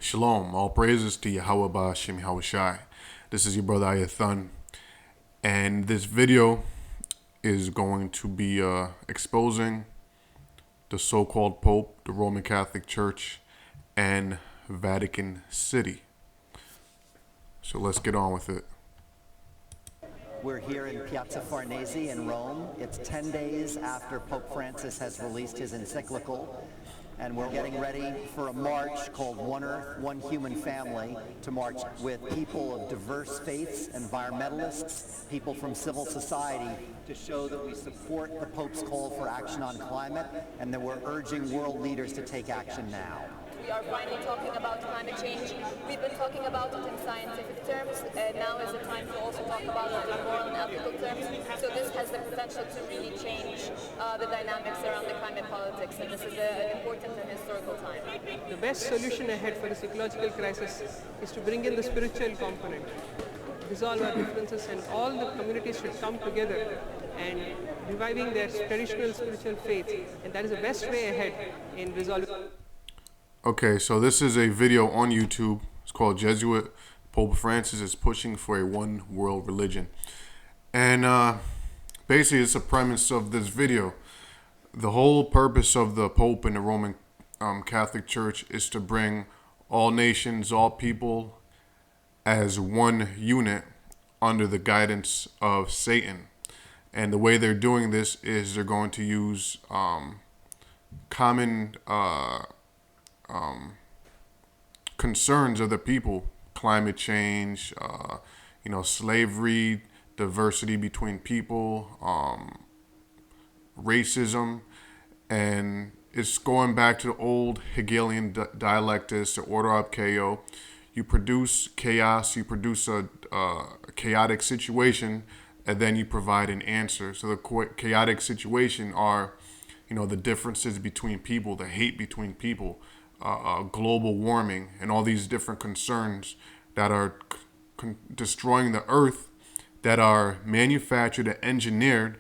Shalom, all praises to Yahweh Ba'Shem Yahweh Shai. This is your brother Ayathun, and this video is going to be exposing the so-called Pope, the Roman Catholic Church, and Vatican City. So let's get on with it. We're here in Piazza Farnese in Rome. It's 10 days after Pope Francis has released his encyclical, and we're getting ready for a march called One Earth, One Human Family, to march with people of diverse faiths, environmentalists, people from civil society, to show that we support the Pope's call for action on climate and that we're urging world leaders to take action now. We are finally talking about climate change. We've been talking about it in scientific terms. Now is the time to also talk about it in moral and ethical terms. So this has the potential to really change the dynamics around the climate politics, and this is an important and historical time. The best solution ahead for this ecological crisis is to bring in the spiritual component, resolve our differences, and all the communities should come together and reviving their traditional spiritual faith, and that is the best way ahead in resolving. Okay, so this is a video on YouTube. It's called Jesuit Pope Francis is Pushing for a One World Religion. And basically it's the premise of this video. The whole purpose of the Pope and the Roman Catholic Church is to bring all nations, all people as one unit under the guidance of Satan. And the way they're doing this is they're going to use common concerns of the people: climate change, slavery, diversity between people, racism, and it's going back to the old Hegelian dialectics, the order ab chaos. You produce chaos, you produce a chaotic situation, and then you provide an answer. So the chaotic situation are, the differences between people, the hate between people, global warming, and all these different concerns that are destroying the earth, that are manufactured and engineered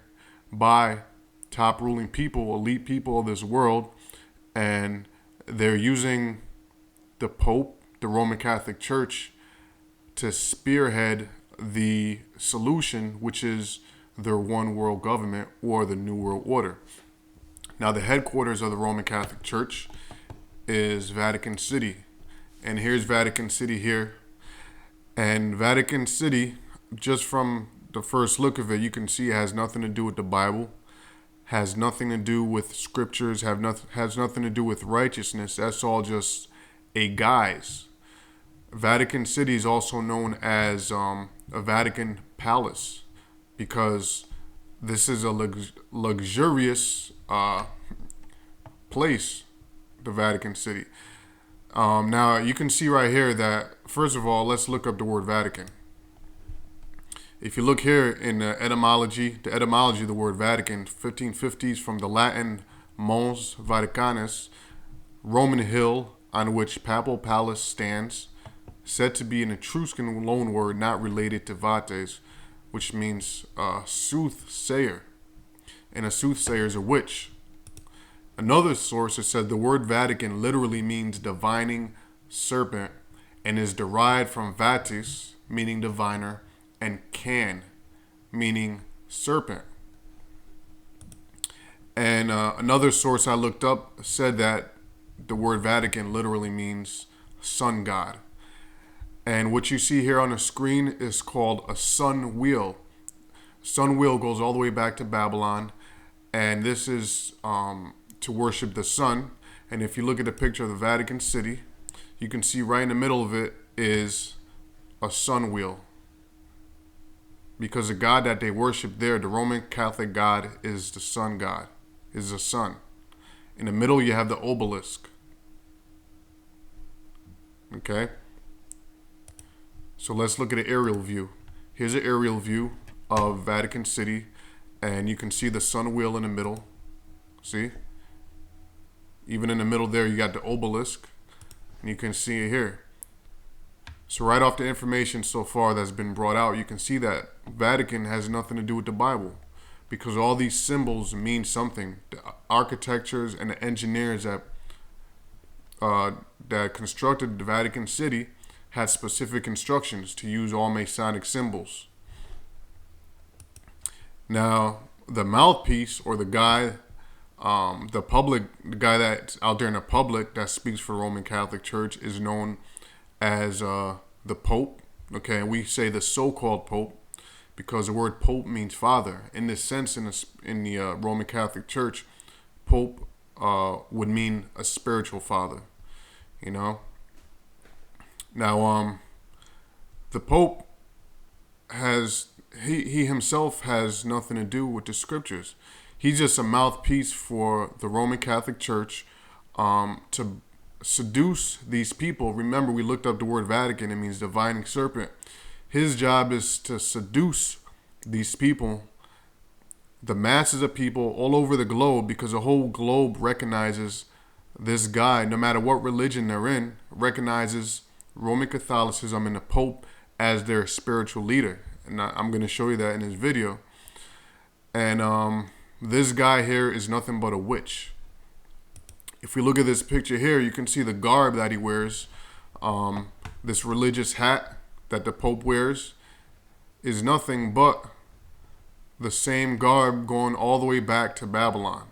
by top ruling people, elite people of this world, and they're using the Pope, the Roman Catholic Church, to spearhead the solution, which is their one world government or the New World Order. Now, the headquarters of the Roman Catholic Church is Vatican City, and here's Vatican City here. And Vatican City, just from the first look of it, you can see it has nothing to do with the Bible, has nothing to do with scriptures, has nothing to do with righteousness. That's all just a guise. Vatican City is also known as a Vatican Palace because this is a luxurious place, the Vatican City. Now you can see right here that, first of all, let's look up the word Vatican. If you look here in the etymology of the word Vatican, 1550s, from the Latin Mons Vaticanus, Roman hill on which papal palace stands, said to be an Etruscan loanword not related to vates, which means soothsayer, and a soothsayer is a witch. Another source has said the word Vatican literally means divining serpent and is derived from vatis, meaning diviner, and can, meaning serpent. And another source I looked up said that the word Vatican literally means sun god. And what you see here on the screen is called a sun wheel. Sun wheel goes all the way back to Babylon, and this is to worship the sun. And if you look at the picture of the Vatican City, you can see right in the middle of it is a sun wheel, because the god that they worship there, the Roman Catholic God, is the sun god, is the sun. In the middle you have the obelisk. Okay, so let's look at an aerial view. Here's an aerial view of Vatican City, and you can see the sun wheel in the middle. See? Even in the middle there, you got the obelisk, and you can see it here. So right off the information so far that's been brought out, you can see that Vatican has nothing to do with the Bible, because all these symbols mean something. The architectures and the engineers that that constructed the Vatican City had specific instructions to use all Masonic symbols. Now, the mouthpiece, or the guy, the guy that's out there in the public that speaks for the Roman Catholic Church, is known as the Pope. Okay, and we say the so-called Pope because the word Pope means father. In this sense, in the Roman Catholic Church, Pope would mean a spiritual father. You know. Now, the Pope has he himself has nothing to do with the scriptures. He's just a mouthpiece for the Roman Catholic Church to seduce these people. Remember, we looked up the word Vatican. It means divining serpent. His job is to seduce these people, the masses of people all over the globe, because the whole globe recognizes this guy, no matter what religion they're in, recognizes Roman Catholicism and the Pope as their spiritual leader. And I'm going to show you that in this video. And this guy here is nothing but a witch. If we look at this picture here, you can see the garb that he wears. This religious hat that the Pope wears is nothing but the same garb going all the way back to Babylon.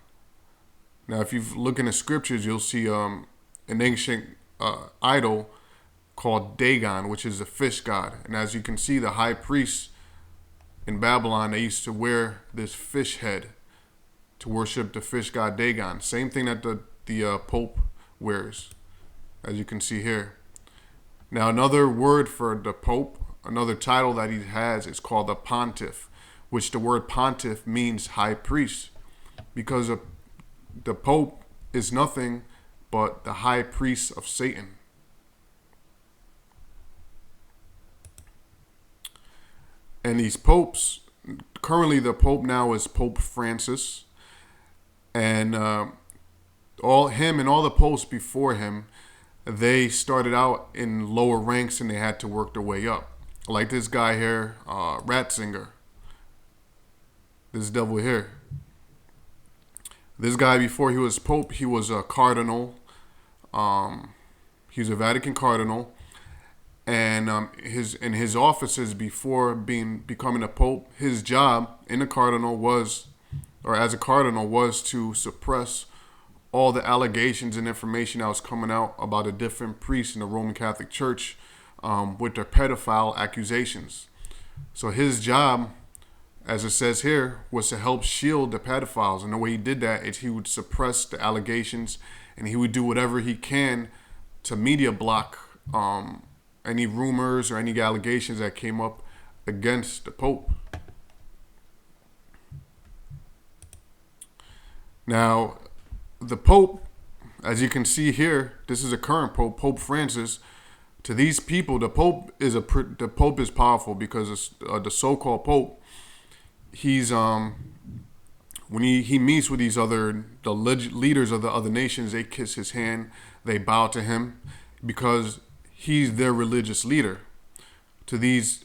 Now, if you look in the scriptures, you'll see an ancient idol called Dagon, which is a fish god. And as you can see, the high priests in Babylon, they used to wear this fish head to worship the fish god Dagon. Same thing that the Pope wears, as you can see here. Now, another word for the Pope, another title that he has, is called the Pontiff, which the word Pontiff means high priest, because the Pope is nothing but the high priest of Satan. And these popes, currently the Pope now is Pope Francis, and all the popes before him, they started out in lower ranks and they had to work their way up. Like this guy here, Ratzinger. This devil here. This guy, before he was Pope, he was a cardinal. He was a Vatican cardinal. And his offices before becoming a Pope, his job as a cardinal was to suppress all the allegations and information that was coming out about the different priests in the Roman Catholic Church with their pedophile accusations. So his job, as it says here, was to help shield the pedophiles. And the way he did that is he would suppress the allegations, and he would do whatever he can to media block any rumors or any allegations that came up against the Pope. Now, the Pope, as you can see here, this is a current Pope, Pope Francis. To these people, the Pope is powerful because the so-called Pope, he's when he meets with the leaders of the other nations, they kiss his hand, they bow to him because he's their religious leader. To these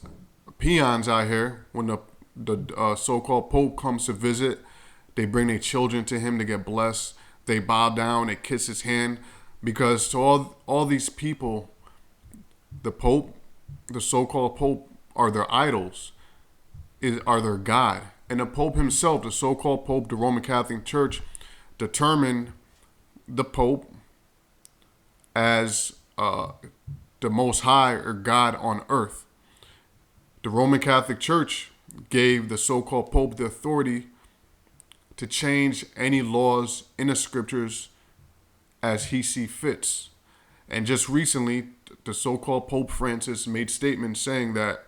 peons out here, when the so-called Pope comes to visit, they bring their children to him to get blessed. They bow down, they kiss his hand, because to all these people, the Pope, the so-called Pope, are their idols, are their God. And the Pope himself, the so-called Pope, the Roman Catholic Church, determined the Pope as the Most High, or God on earth. The Roman Catholic Church gave the so-called Pope the authority to change any laws in the scriptures as he sees fits. And just recently, the so-called Pope Francis made statements saying that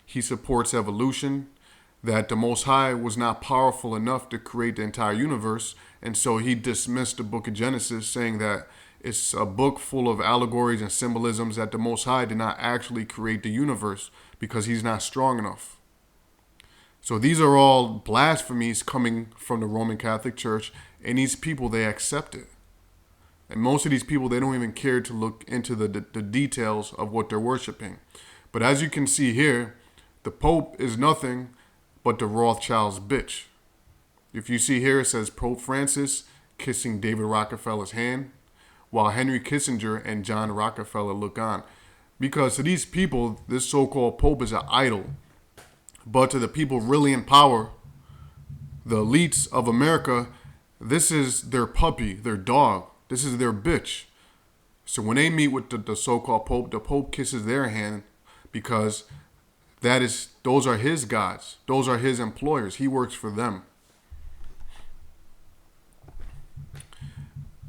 he supports evolution, that the Most High was not powerful enough to create the entire universe, and so he dismissed the book of Genesis, saying that it's a book full of allegories and symbolisms, that the Most High did not actually create the universe because he's not strong enough. So these are all blasphemies coming from the Roman Catholic Church, and these people, they accept it. And most of these people, they don't even care to look into the details of what they're worshiping. But as you can see here, the Pope is nothing but the Rothschild's bitch. If you see here, it says Pope Francis kissing David Rockefeller's hand, while Henry Kissinger and John Rockefeller look on. Because to these people, this so-called Pope is an idol. But to the people really in power, the elites of America, this is their puppy, their dog. This is their bitch. So when they meet with the so-called Pope, the Pope kisses their hand because those are his gods. Those are his employers. He works for them.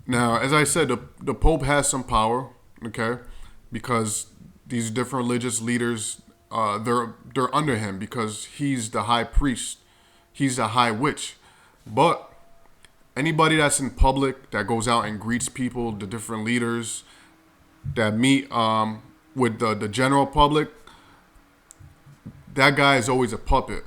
Now, as I said, the Pope has some power, okay, because these different religious leaders, they're under him because he's the high priest. He's the high witch. But anybody that's in public, that goes out and greets people, the different leaders that meet with the general public, that guy is always a puppet.